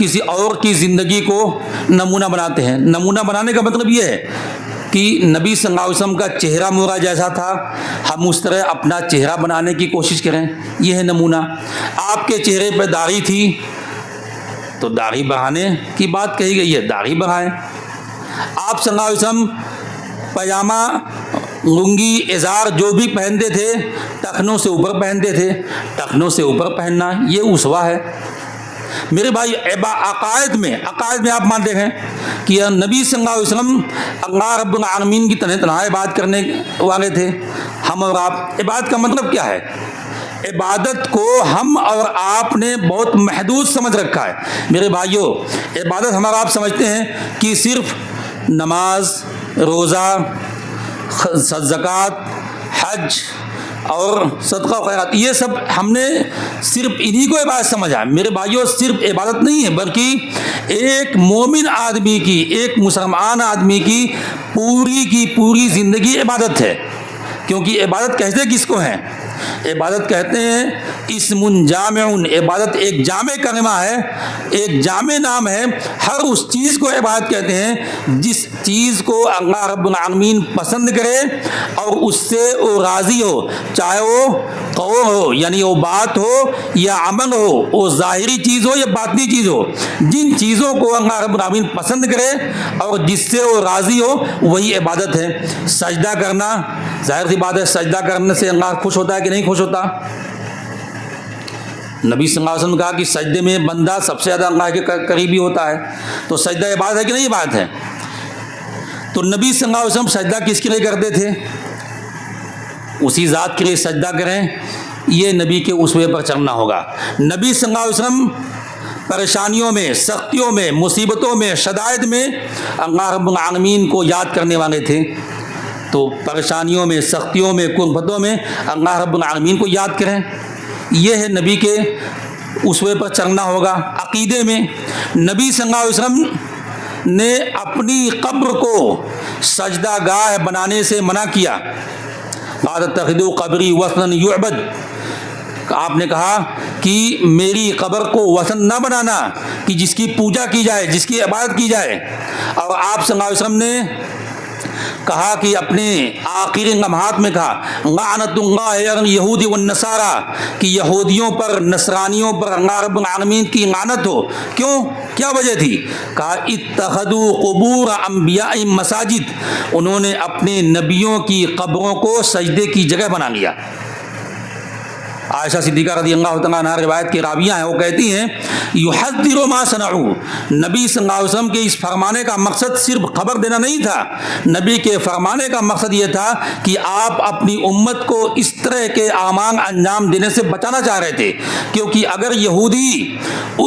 کسی اور کی زندگی کو نمونہ بناتے ہیں. نمونہ بنانے کا مطلب یہ ہے کہ نبی صلی اللہ علیہ وسلم کا چہرہ مورا جیسا تھا، ہم اس طرح اپنا چہرہ بنانے کی کوشش کریں. یہ ہے نمونہ. آپ کے چہرے پہ داڑھی تھی تو داڑھی بڑھانے کی بات کہی گئی ہے، داڑھی بڑھائیں. آپ صلی اللہ علیہ وسلم پاجامہ، لنگی، ازار جو بھی پہنتے تھے ٹخنوں سے اوپر پہنتے تھے، ٹخنوں سے اوپر پہننا یہ اسوہ ہے. میرے بھائی عقائد میں آپ مانتے ہیں کہ نبی صلی اللہ علیہ وسلم اللہ رب العالمین کی تنہا عبادت کرنے والے تھے. ہم اور آپ، عبادت کا مطلب کیا ہے؟ عبادت کو ہم اور آپ نے بہت محدود سمجھ رکھا ہے. میرے بھائیوں، عبادت ہمارا آپ سمجھتے ہیں کہ صرف نماز، روزہ، زکوٰۃ، حج اور صدقہ و خیرات، یہ سب ہم نے صرف انہی کو عبادت سمجھا. میرے بھائیوں، صرف عبادت نہیں ہے بلکہ ایک مومن آدمی کی، ایک مسلمان آدمی کی پوری زندگی عبادت ہے. کیونکہ عبادت کہتے کس کو ہیں؟ عبادت کہتے ہیں اسم جامع. عبادت ایک جامع کلمہ ہے، ایک جامع نام ہے. ہر اس چیز کو عبادت کہتے ہیں جس چیز کو اللہ رب العالمین پسند کرے اور اس سے وہ راضی ہو، چاہے وہ قول ہو یعنی وہ بات ہو یا عمل ہو، وہ ظاہری چیز ہو یا باطنی چیز ہو. جن چیزوں کو اللہ رب العالمین پسند کرے اور جس سے وہ راضی ہو وہی عبادت ہے. سجدہ کرنا، ظاہر سی بات ہے سجدہ کرنے سے اللہ خوش ہوتا ہے کہ نہیں خوش ہوتا؟ نبی صلی اللہ علیہ وسلم نے کہا کہ سجدے میں بندہ سب سے زیادہ اللہ کے قریبی ہوتا ہے. تو سجدہ عبادت ہے کہ نہیں عبادت ہے؟ تو نبی صلی اللہ علیہ وسلم سجدہ کس کے لیے کرتے تھے؟ اسی ذات کے لیے سجدہ کریں. یہ نبی کے اسوے پر چلنا ہوگا. نبی صلی اللہ علیہ وسلم پریشانیوں میں، سختیوں میں، مصیبتوں میں، شدائد میں اللہ رب العالمین کو یاد کرنے والے تھے. تو پریشانیوں میں، سختیوں میں، کربتوں میں اللہ رب العالمین کو یاد کریں. یہ ہے نبی کے اسوے پر چلنا ہوگا. عقیدے میں نبی صلی اللہ علیہ وسلم نے اپنی قبر کو سجدہ گاہ بنانے سے منع کیا. لا تتخذوا قبری وثنا یعبد. آپ نے کہا کہ میری قبر کو وثن نہ بنانا کہ جس کی پوجا کی جائے، جس کی عبادت کی جائے. اور آپ صلی اللہ علیہ وسلم نے کہا کہ اپنے آخری لمحات میں کہا لعنت اللہ علی یہود والنصارى، کہ یہودیوں پر، نصرانیوں پر اللہ رب العالمین کی لعنت ہو. کیوں؟ کیا وجہ تھی؟ کہا اتخذوا قبور انبیاء مساجد. انہوں نے اپنے نبیوں کی قبروں کو سجدے کی جگہ بنا لیا. عائشہ صدیقہ رضی اللہ تعالیٰ عنہا روایت کی راویہ ہیں، وہ کہتی ہیں یحذر ما صنعوا. نبی صلی اللہ علیہ وسلم کے اس فرمانے کا مقصد صرف خبر دینا نہیں تھا. نبی کے فرمانے کا مقصد یہ تھا کہ آپ اپنی امت کو اس طرح کے اعمال انجام دینے سے بچانا چاہ رہے تھے. کیونکہ اگر یہودی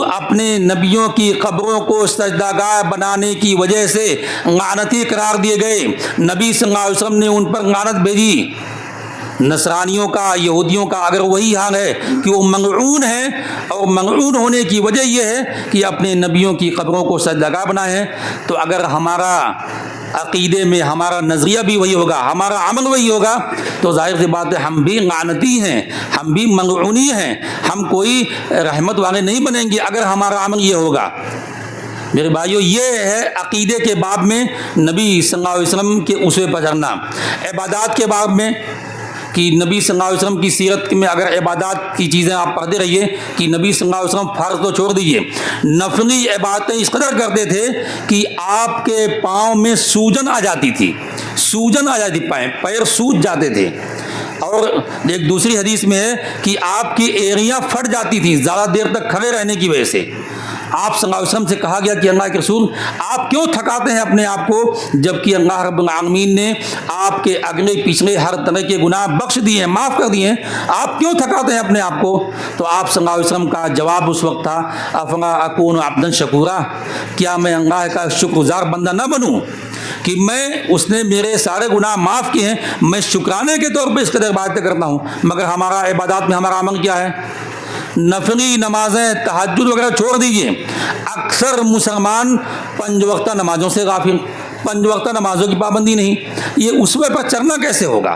اپنے نبیوں کی قبروں کو سجدہ گاہ بنانے کی وجہ سے لعنتی قرار دیے گئے، نبی صلی اللہ علیہ وسلم نے ان پر لعنت بھیجی. نصرانیوں کا، یہودیوں کا اگر وہی حال ہے کہ وہ ملعون ہیں، اور ملعون ہونے کی وجہ یہ ہے کہ اپنے نبیوں کی قبروں کو سجدہ گاہ بنائے ہیں، تو اگر ہمارا عقیدے میں ہمارا نظریہ بھی وہی ہوگا، ہمارا عمل وہی ہوگا، تو ظاہر سی بات ہے ہم بھی لعنتی ہیں، ہم بھی ملعونی ہیں، ہم کوئی رحمت والے نہیں بنیں گے اگر ہمارا عمل یہ ہوگا. میرے بھائیو، یہ ہے عقیدے کے باب میں نبی صلی اللہ علیہ وسلم کے اسوے پر چلنا. عبادات کے باب میں کہ نبی صلی اللہ علیہ وسلم کی سیرت میں اگر عبادات کی چیزیں آپ پڑھتے رہیے کہ نبی صلی اللہ علیہ وسلم فرض تو چھوڑ دیجئے، نفلی عبادتیں اس قدر کرتے تھے کہ آپ کے پاؤں میں سوجن آ جاتی تھی، پیر سوج جاتے تھے. اور ایک دوسری حدیث میں ہے کہ آپ کی ایڑیاں پھٹ جاتی تھیں زیادہ دیر تک کھڑے رہنے کی وجہ سے. آپ صلی اللہ علیہ وسلم سے کہا گیا کہ اللہ کے رسول آپ کیوں تھکاتے ہیں اپنے آپ کو، جبکہ اللہ رب العالمین نے آپ کے اگلے پچھلے ہر طرح کے گناہ بخش دیے ہیں، معاف کر دیے ہیں، آپ کیوں تھکاتے ہیں اپنے آپ کو؟ تو آپ صلی اللہ علیہ وسلم کا جواب اس وقت تھا افلا اکون عبدا شکورا، کیا میں اللہ کا شکر گزار بندہ نہ بنوں کہ اس نے میرے سارے گناہ معاف کیے ہیں، میں شکرانے کے طور پہ اس قدر عبادت کرتا ہوں. مگر ہمارا عبادات میں ہمارا عمل کیا ہے؟ نفلی نمازیں، تہجد وغیرہ چھوڑ دیجئے. اکثر مسلمان 5 وقتہ نمازوں سے غافل، 5 وقتہ نمازوں کی پابندی نہیں. یہ اسوے پر چلنا کیسے ہوگا؟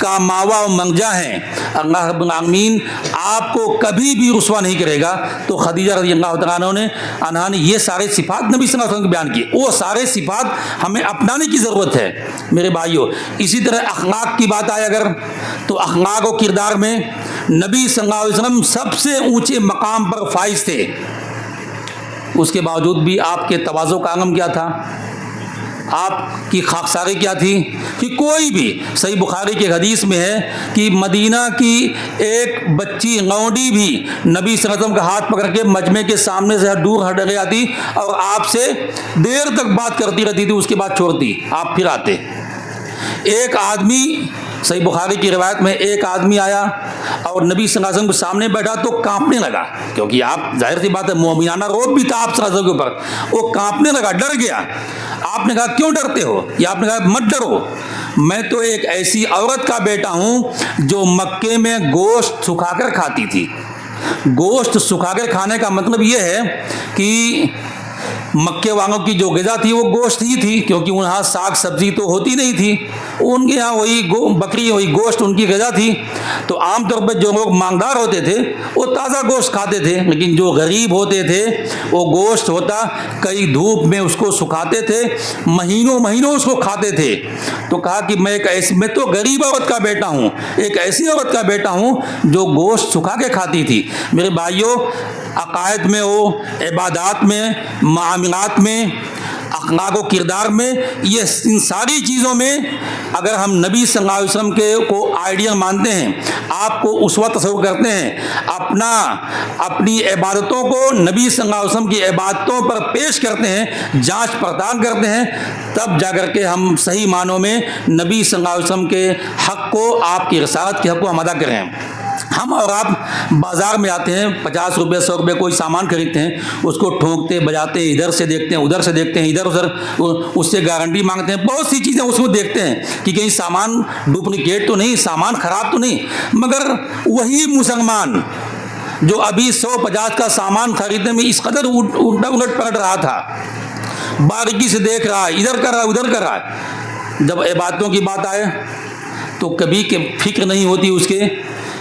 کا ماوا و منجا ہیں. اللہ رب العالمین آپ کو کبھی بھی رسوا نہیں کرے گا. تو خدیجہ رضی اللہ تعالیٰ عنہا نے یہ سارے صفات نبی صلی اللہ علیہ وسلم کے بیان کیے. وہ سارے صفات ہمیں اپنانے کی ضرورت ہے میرے بھائیوں. اسی طرح اخلاق کی بات آئے اگر تو اخلاق و کردار میں نبی صلی اللہ علیہ وسلم سب سے اونچے مقام پر فائز تھے. اس کے باوجود بھی آپ کے تواضع کا عالم کیا تھا؟ آپ کی خاکساری کیا تھی؟ کہ کوئی بھی صحیح بخاری کے حدیث میں ہے کہ مدینہ کی ایک بچی لونڈی بھی نبی صلی اللہ علیہ وسلم کا ہاتھ پکڑ کے مجمع کے سامنے سے دور ہٹ گئی آتی اور آپ سے دیر تک بات کرتی رہتی تھی. اس کے بعد چھوڑتی, آپ پھر آتے. ایک آدمی صحیح بخاری کی روایت میں ایک آدمی آیا اور نبی صلی اللہ علیہ وسلم کے سامنے بیٹھا تو کانپنے لگا, کیونکہ آپ ظاہر سی بات ہے مومنانہ روب بھی تھا آپ صلی اللہ علیہ وسلم کے اوپر. وہ کانپنے لگا, ڈر گیا. آپ نے کہا کیوں ڈرتے ہو؟ یا آپ نے کہا مت ڈرو, میں تو ایک ایسی عورت کا بیٹا ہوں جو مکے میں گوشت سکھا کر کھاتی تھی. گوشت سکھا کر کھانے کا مطلب یہ ہے کہ مکے والوں کی جو غذا تھی وہ گوشت ہی تھی, کیونکہ وہاں ساگ سبزی تو ہوتی نہیں تھی. ان کے یہاں وہی بکری وہی گوشت ان کی غذا تھی. تو عام طور پہ جو لوگ مالدار ہوتے تھے وہ تازہ گوشت کھاتے تھے, لیکن جو غریب ہوتے تھے وہ گوشت ہوتا کئی دھوپ میں اس کو سکھاتے تھے, مہینوں مہینوں اس کو کھاتے تھے. تو کہا کہ میں تو غریب عورت کا بیٹا ہوں, ایک ایسی عورت کا بیٹا ہوں جو گوشت سکھا کے کھاتی تھی. میرے بھائیوں, عقائد میں ہو, عبادات میں, معاملات میں, اخلاق و کردار میں, یہ ان ساری چیزوں میں اگر ہم نبی صلی اللہ علیہ وسلم کے کو آئیڈیل مانتے ہیں, آپ کو اسوہ تصور کرتے ہیں, اپنی عبادتوں کو نبی صلی اللہ علیہ وسلم کی عبادتوں پر پیش کرتے ہیں, جانچ پڑتال کرتے ہیں, تب جا کر کے ہم صحیح معنوں میں نبی صلی اللہ علیہ وسلم کے حق کو, آپ کی رسالت کے حق کو ہم ادا کریں. ہم اور آپ بازار میں آتے ہیں, 50 روپے 100 روپے کوئی سامان خریدتے ہیں, اس کو ٹھونکتے بجاتے ہیں, ادھر سے دیکھتے ہیں ادھر سے دیکھتے ہیں, ادھر ادھر اس سے گارنٹی مانگتے ہیں, بہت سی چیزیں اس کو دیکھتے ہیں کہ کہیں سامان ڈپلیکیٹ تو نہیں, سامان خراب تو نہیں. مگر وہی مسلمان جو ابھی 150 کا سامان خریدنے میں اس قدر الٹ پلٹ رہا تھا, باریکی سے دیکھ رہا ہے, ادھر کر رہا ہے ادھر کر رہا ہے, جب عبادتوں کی بات آئے تو کبھی فکر نہیں ہوتی اس کے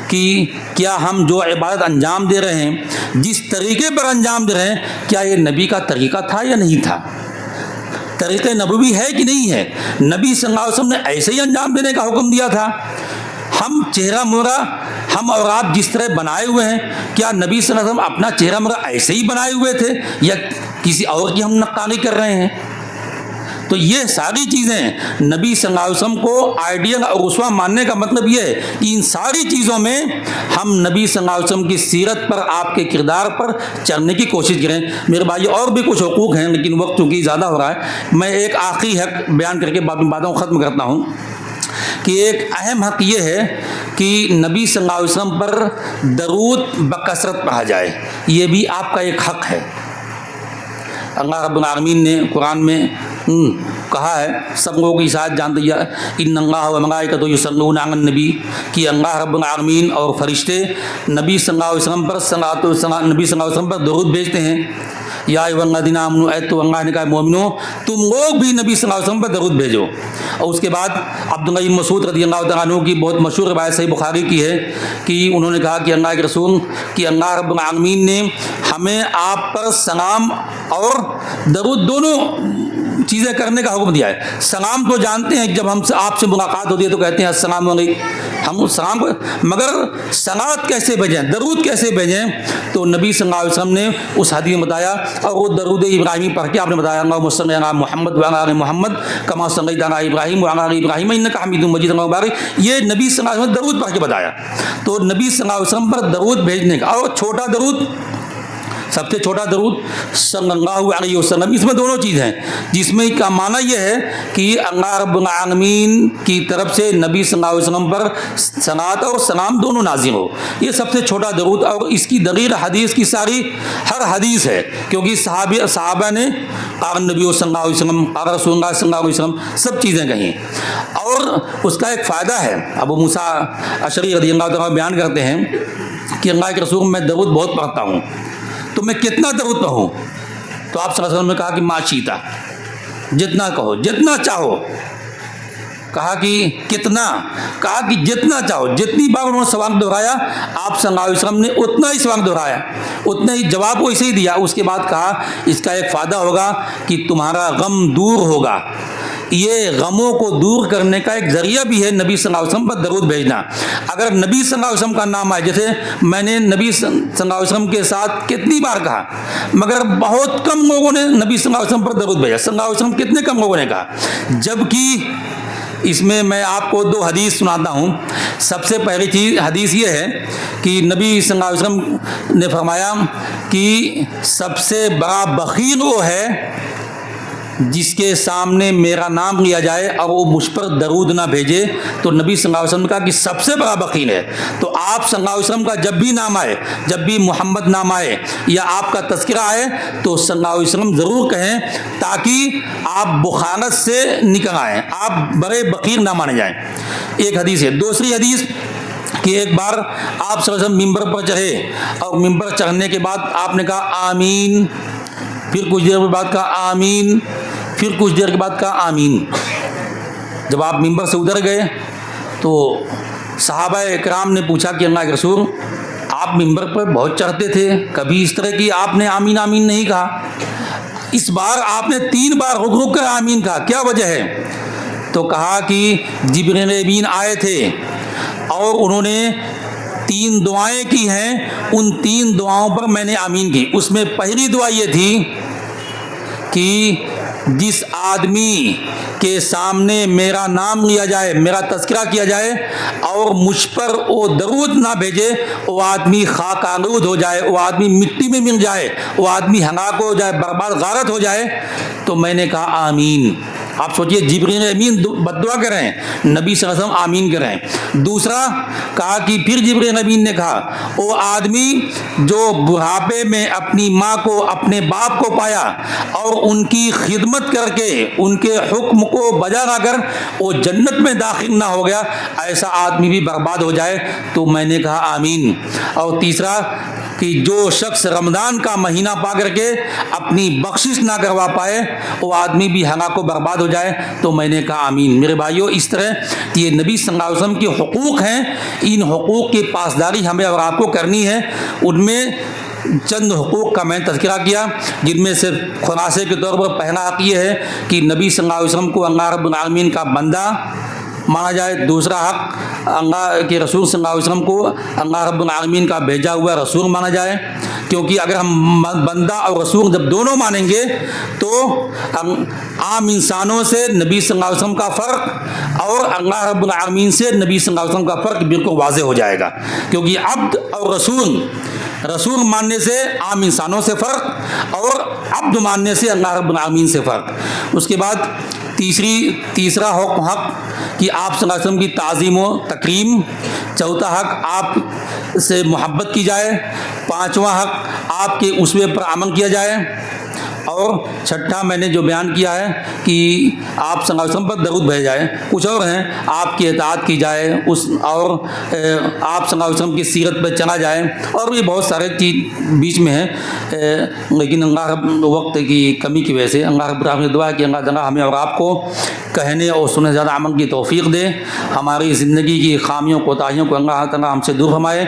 کہ کیا ہم جو عبادت انجام دے رہے ہیں, جس طریقے پر انجام دے رہے ہیں, کیا یہ نبی کا طریقہ تھا یا نہیں تھا, طریقہ نبوی ہے کہ نہیں ہے. نبی صلی اللہ علیہ وسلم نے ایسے ہی انجام دینے کا حکم دیا تھا. ہم چہرہ مہرہ ہم اور آپ جس طرح بنائے ہوئے ہیں, کیا نبی صلی اللہ علیہ وسلم اپنا چہرہ مہرہ ایسے ہی بنائے ہوئے تھے یا کسی اور کی ہم نقالی کر رہے ہیں؟ تو یہ ساری چیزیں نبی صلی اللہ علیہ وسلم کو آئیڈیل اور اسوہ ماننے کا مطلب یہ ہے کہ ان ساری چیزوں میں ہم نبی صلی اللہ علیہ وسلم کی سیرت پر, آپ کے کردار پر چلنے کی کوشش کریں. میرے بھائی اور بھی کچھ حقوق ہیں لیکن وقت چونکہ زیادہ ہو رہا ہے, میں ایک آخری حق بیان کر کے باتوں کو ختم کرتا ہوں کہ ایک اہم حق یہ ہے کہ نبی صلی اللہ علیہ وسلم پر درود بکثرت پڑھا جائے. یہ بھی آپ کا ایک حق ہے. اللہ رب العالمین نے قرآن میں کہا ہے, سب لوگوں کی شاید جانتے ہیں, ان اللہ و ملائکتہ یصلون علی النبی, کہ اللہ رب العالمین اور فرشتے نبی صلی اللہ علیہ وسلم پر نبی صلی اللہ علیہ وسلم پر درود بھیجتے ہیں. یا ایھا الذین آمنوا, اے تو اللہ نے کہا مومنو تم لوگ بھی نبی صلی اللہ علیہ وسلم پر درود بھیجو. اور اس کے بعد عبداللہ بن مسعود رضی اللہ تعالیٰ عنہ کی بہت مشہور روایت صحیح بخاری کی ہے کہ انہوں نے کہا کہ اللہ کے رسول, کہ اللہ رب العالمین نے ہمیں آپ پر سلام اور درود دونوں چیزیں کرنے کا حکم دیا ہے. سلام تو جانتے ہیں, جب ہم آپ سے ملاقات ہوتی ہے تو کہتے ہیں السلام علیکم, ہم سلام, مگر صلوات کیسے بھیجیں, درود کیسے بھیجیں؟ تو نبی صلی اللہ علیہ وسلم نے اس حدیث میں بتایا, اور وہ درود ابراہیمی پڑھ کے آپ نے بتایا, اللہم صلی علی محمد وعلی آل محمد کما صلیت علی ابراہیم وعلی آل ابراہیم انک حمید مجید, اللہم بارک. یہ نبی صلی اللہ علیہ وسلم نے درود پڑھ کے بتایا. تو نبی صلی اللہ علیہ وسلم پر درود بھیجنے کا, اور چھوٹا درود, سب سے چھوٹا درود صلی اللہ علیہ وسلم, اس میں دونوں چیز ہیں, جس میں کا معنی یہ ہے کہ اللہ رب العالمین کی طرف سے نبی صلی اللہ علیہ وسلم پر صلوات اور سلام دونوں نازل ہو. یہ سب سے چھوٹا درود, اور اس کی دلیل حدیث کی ساری ہر حدیث ہے, کیونکہ صحابہ نے قال نبی صلی اللہ علیہ وسلم, قال رسول اللہ صلی اللہ علیہ وسلم, سب چیزیں کہیں. اور اس کا ایک فائدہ ہے, ابو موسیٰ اشعری رضی اللہ تعالیٰ بیان کرتے ہیں کہ اللہ کے رسول میں درود بہت پڑھتا ہوں, تو میں کتنا درود پڑھوں؟ تو آپ صلی اللہ علیہ وسلم نے کہا کہ ما شئت, جتنا کہو, جتنا چاہو. کہا کہ کتنا؟ کہا کہ جتنا چاہو. جتنی بار انہوں نے سوال دہرایا آپ صلی اللہ علیہ وسلم نے اتنا ہی سوال دہرایا, اتنا ہی جواب کو اسے ہی دیا. اس کے بعد کہا اس کا ایک فائدہ ہوگا کہ تمہارا غم دور ہوگا. یہ غموں کو دور کرنے کا ایک ذریعہ بھی ہے نبی صلی اللہ علیہ وسلم پر درود بھیجنا. اگر نبی صلی اللہ علیہ وسلم کا نام آئے, جیسے میں نے نبی صلی اللہ علیہ وسلم کے ساتھ کتنی بار کہا, مگر بہت کم لوگوں نے نبی صلی اللہ علیہ وسلم پر درود بھیجا. صلی اللہ علیہ وسلم کتنے کم لوگوں نے کہا. جبکہ اس میں آپ کو 2 حدیث سناتا ہوں. سب سے پہلی چیز حدیث یہ ہے کہ نبی صلی اللہ علیہ وسلم نے فرمایا کہ سب سے بڑا بخیل وہ ہے جس کے سامنے میرا نام لیا جائے اور وہ مجھ پر درود نہ بھیجے. تو نبی صلی اللہ علیہ وسلم نے کہا کہ سب سے بڑا بخیل ہے. تو آپ صلی اللہ علیہ وسلم کا جب بھی نام آئے, جب بھی محمد نام آئے یا آپ کا تذکرہ آئے تو صلی اللہ علیہ وسلم ضرور کہیں تاکہ آپ بخارت سے نکل آئیں, آپ بڑے بخیل نہ مانے جائیں. ایک حدیث ہے. دوسری حدیث کہ ایک بار آپ صلی اللہ علیہ وسلم ممبر پر چڑھے اور ممبر چڑھنے کے بعد آپ نے کہا آمین, پھر کچھ دیر کے بعد کہا آمین, پھر کچھ دیر کے بعد کہا آمین. جب آپ ممبر سے ادھر گئے تو صحابہ اکرام نے پوچھا کہ اللہ کے رسول آپ ممبر پر بہت چڑھتے تھے, کبھی اس طرح کی آپ نے آمین آمین نہیں کہا, اس بار آپ نے 3 بار رک رک کر آمین کہا, کیا وجہ ہے؟ تو کہا کہ جبرائیل امین آئے تھے اور انہوں نے 3 دعائیں کی ہیں, ان 3 دعاؤں پر میں نے آمین کی. اس میں پہلی دعا یہ تھی کہ جس آدمی کے سامنے میرا نام لیا جائے, میرا تذکرہ کیا جائے اور مجھ پر وہ درود نہ بھیجے, وہ آدمی خاک آلود ہو جائے, وہ آدمی مٹی میں مل جائے, وہ آدمی ہلاک ہو جائے, برباد غارت ہو جائے. تو میں نے کہا آمین. آپ سوچئے جبرائیل امین بد دعا کریں, نبی صلی اللہ علیہ وسلم آمین کریں. دوسرا کہا کہ پھر جبرائیل امین نے کہا وہ آدمی جو بڑھاپے میں اپنی ماں کو, اپنے باپ کو پایا اور ان کی خدمت کر کے ان کے حکم کو بجا لا کر وہ جنت میں داخل نہ ہو گیا, ایسا آدمی بھی برباد ہو جائے. تو میں نے کہا آمین. اور تیسرا کہ جو شخص رمضان کا مہینہ پا کر کے اپنی بخشش نہ کروا پائے وہ آدمی بھی ہلاک و برباد ہو جائے. تو میں نے کہا آمین. میرے بھائیوں, اس طرح یہ نبی صلی اللہ علیہ وسلم کے حقوق ہیں, ان حقوق کی پاسداری ہمیں اور آپ کو کرنی ہے. ان میں چند حقوق کا میں تذکرہ کیا جن میں سے خلاصے کے طور پر پہلا حق یہ ہے کہ نبی صلی اللہ علیہ وسلم کو اللہ رب العالمین کا بندہ مانا جائے. دوسرا حق اللہ کے رسول صلی اللہ علیہ وسلم کو اللہ رب العالمین کا بھیجا ہوا رسول مانا جائے, کیونکہ اگر ہم بندہ اور رسول جب دونوں مانیں گے تو عام انسانوں سے نبی صلی اللہ علیہ وسلم کا فرق اور اللہ رب العالمین سے نبی صلی اللہ علیہ وسلم کا فرق بالکل واضح ہو جائے گا. کیونکہ عبد اور رسول ماننے سے عام انسانوں سے فرق اور عبد ماننے سے اللہ رب العالمین سے فرق. اس کے بعد تیسرا حق کہ آپ صلی اللہ علیہ وسلم کی تعظیم و تکریم. چوتھا حق آپ سے محبت کی جائے. پانچواں حق آپ کے اسوے پر عمل کیا جائے. اور چھٹا میں نے جو بیان کیا ہے کہ آپ صلی اللہ علیہ وسلم پر درود بھیجا جائے. کچھ اور ہیں, آپ کی اطاعت کی جائے اور آپ صلی اللہ علیہ وسلم کی سیرت پہ چلا جائے, اور بھی بہت سارے چیز بیچ میں ہیں. لیکن اللہ رب وقت کی کمی کی وجہ سے اللہ رب العالمین دعا کہ اللہ تعالیٰ ہمیں اور آپ کو کہنے اور سننے زیادہ عمل کی توفیق دے. ہماری زندگی کی خامیوں کوتاہیوں کو اللہ تعالیٰ ہم سے دور فرمائے.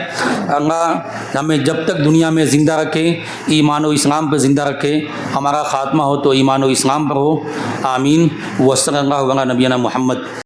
اللہ ہمیں جب تک دنیا میں زندہ رکھے, ایمان و اسلام پہ زندہ رکھے. ہمارا خاتمہ ہو تو ایمان و اسلام پر ہو. آمین. وصلی اللہ علی نبینا محمد.